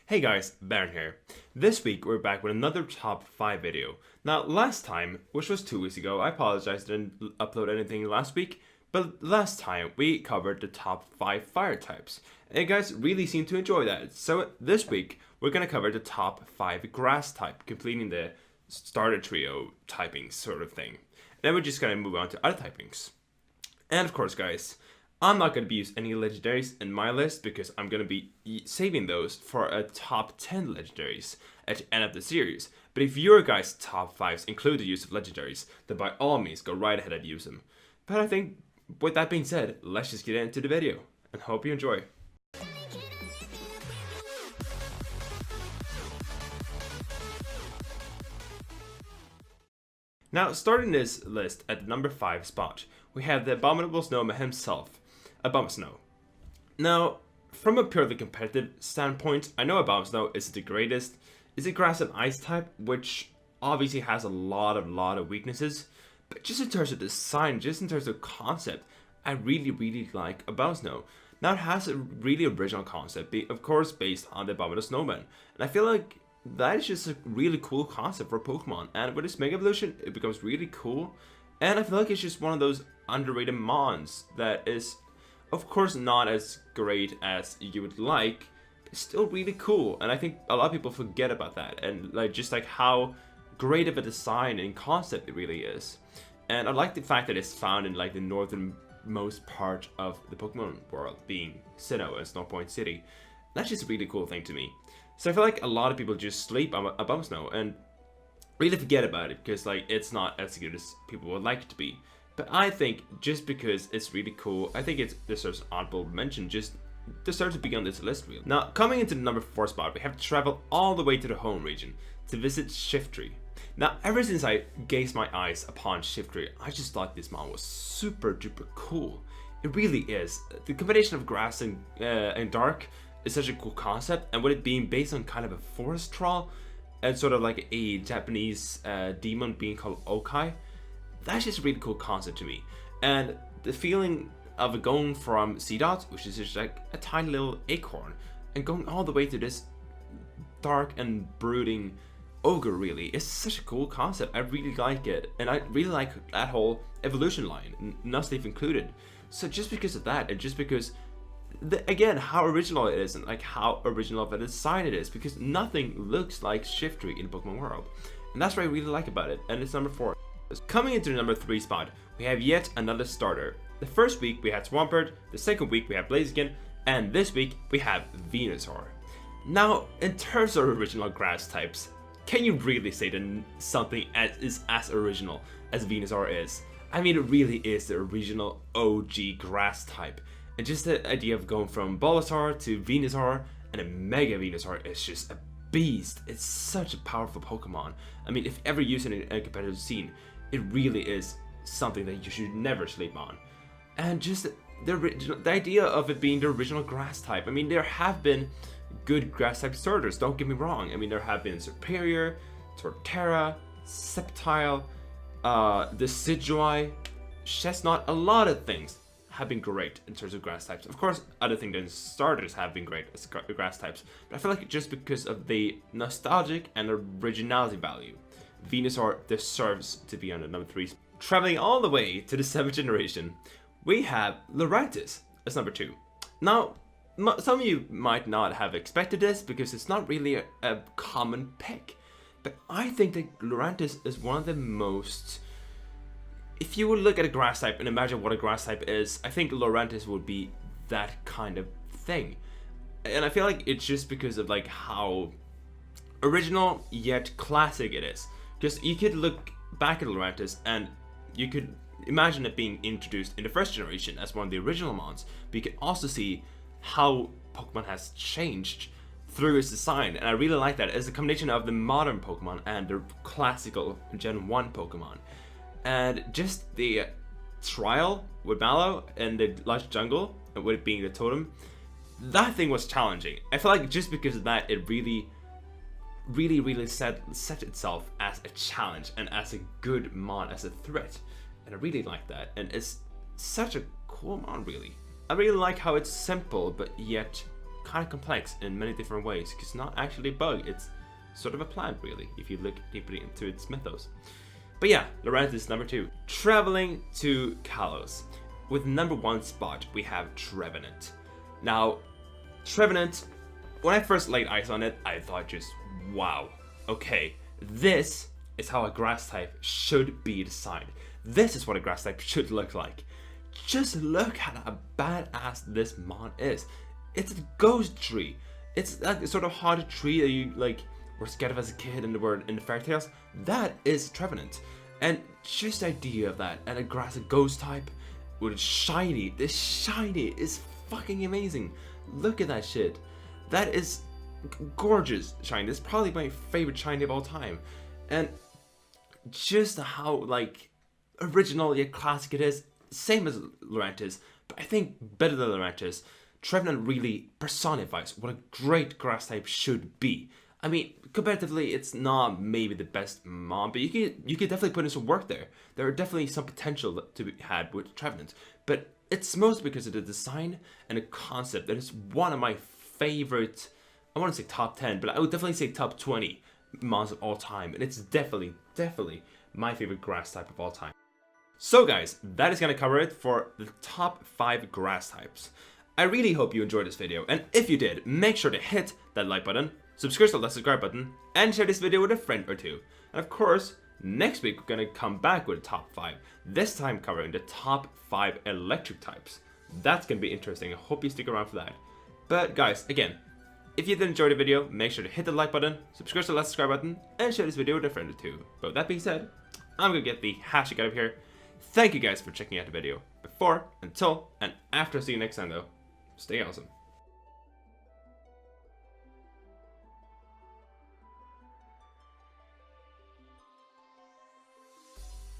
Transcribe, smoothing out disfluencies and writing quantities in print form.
Hey guys, Baron here. This week we're back with another top 5 video. Now last time, which was 2 weeks ago, I apologize I didn't upload anything last week, but last time we covered the top 5 fire types. And you guys really seem to enjoy that. So this week we're gonna cover the top 5 grass type, completing the starter trio typing sort of thing. Then we're just gonna move on to other typings. And of course guys, I'm not going to use any legendaries in my list because I'm going to be saving those for a top 10 legendaries at the end of the series. But if your guys' top 5s include the use of legendaries, then by all means go right ahead and use them. But I think with that being said, let's just get into the video and hope you enjoy. Now starting this list at the number 5 spot, we have the abominable snowman himself. Abomasnow. Now, from a purely competitive standpoint, I know Abomasnow is the greatest. It's a grass and ice type, which obviously has a lot of weaknesses. But just in terms of design, just in terms of concept, I really like Abomasnow. Now it has a really original concept, of course based on the Abominable Snowman. And I feel like that is just a really cool concept for Pokemon. And with its Mega Evolution, it becomes really cool. And I feel like it's just one of those underrated mons that is, of course, not as great as you would like, but still really cool. And I think a lot of people forget about that, and just how great of a design and concept it really is. And I like the fact that it's found in the northernmost part of the Pokemon world, being Sinnoh and Snowpoint City. That's just a really cool thing to me. So I feel like a lot of people just sleep on Abomasnow and really forget about it because it's not as good as people would like it to be. But I think just because it's really cool, I think it deserves an honorable mention, just deserves to be on this list really. Now, coming into the number 4 spot, we have to travel all the way to the home region to visit Shiftry. Now, ever since I gazed my eyes upon Shiftry, I just thought this mon was super duper cool. It really is. The combination of grass and dark is such a cool concept, and with it being based on kind of a forest troll, and sort of like a Japanese demon being called Okai, that's just a really cool concept to me. And the feeling of going from Seedot, which is just like a tiny little acorn, and going all the way to this dark and brooding ogre really is such a cool concept. I really like it, and I really like that whole evolution line, Nuzleaf included. So just because of that, and just because again how original it is, and how original of a design it is, because nothing looks like Shiftry in the Pokemon world, and that's what I really like about it. And it's number 4. Coming into the number 3 spot, we have yet another starter. The first week we had Swampert, the second week we have Blaziken, and this week we have Venusaur. Now, in terms of original grass types, can you really say that something is as original as Venusaur is? I mean, it really is the original OG grass type. And just the idea of going from Bulbasaur to Venusaur and a Mega Venusaur is just a beast. It's such a powerful Pokemon. I mean, if ever used in a competitive scene, it really is something that you should never sleep on. And just the idea of it being the original grass type. I mean, there have been good grass type starters, don't get me wrong. I mean, there have been Serperior, Torterra, Sceptile, Decidueye, Chestnut, a lot of things have been great in terms of grass types. Of course, other things than starters have been great as grass types, but I feel like just because of the nostalgic and originality value, Venusaur deserves to be on the number 3. Traveling all the way to the 7th generation, we have Lurantis as number 2. Now, some of you might not have expected this because it's not really a common pick, but I think that Lurantis is one of the most... If you would look at a grass type and imagine what a grass type is, I think Lurantis would be that kind of thing. And I feel like it's just because of how original yet classic it is. Because you could look back at Lurantis and you could imagine it being introduced in the 1st generation as one of the original mons, but you can also see how Pokemon has changed through its design, and I really like that as a combination of the modern Pokemon and the classical Gen 1 Pokemon. And just the trial with Mallow and the lush jungle, with it being the totem, that thing was challenging. I feel like just because of that, it really set itself as a challenge and as a good mon, as a threat. And I really like that, and it's such a cool mon really. I really like how it's simple but yet kind of complex in many different ways. Because it's not actually a bug, it's sort of a plant, really, if you look deeply into its mythos. But yeah, Lurantis is number 2. Traveling to Kalos. With number 1 spot, we have Trevenant. Now, Trevenant, when I first laid eyes on it, I thought just, wow, okay, this is how a grass type should be designed. This is what a grass type should look like. Just look at how badass this mon is. It's a ghost tree. It's that sort of haunted tree that you like were scared of as a kid in the fairy tales. That is Trevenant. And just the idea of that, and a grass, a ghost type, with shiny. This shiny is fucking amazing. Look at that shit. That is gorgeous shiny. This is probably my favorite shiny of all time. And just how like original yet classic it is. Same as Lurantis, but I think better than Lurantis. Trevenant really personifies what a great grass type should be. I mean, comparatively, it's not maybe the best mon, but you could definitely put in some work there. There are definitely some potential to be had with Trevenant, but it's mostly because of the design and the concept that is one of my favorite. I want to say top 10, but I would definitely say top 20 mons of all time, and it's definitely my favorite grass type of all time. So guys, that is going to cover it for the top 5 grass types. I really hope you enjoyed this video, and if you did, make sure to hit that like button, subscribe to the subscribe button, and share this video with a friend or two. And of course, next week we're going to come back with a top 5, this time covering the top 5 electric types. That's going to be interesting, I hope you stick around for that. But guys, again, if you did enjoy the video, make sure to hit the like button, subscribe to the subscribe button, and share this video with a friend or two. But with that being said, I'm going to get the hashtag out of here. Thank you guys for checking out the video. Before, until, and after see you next time though, stay awesome.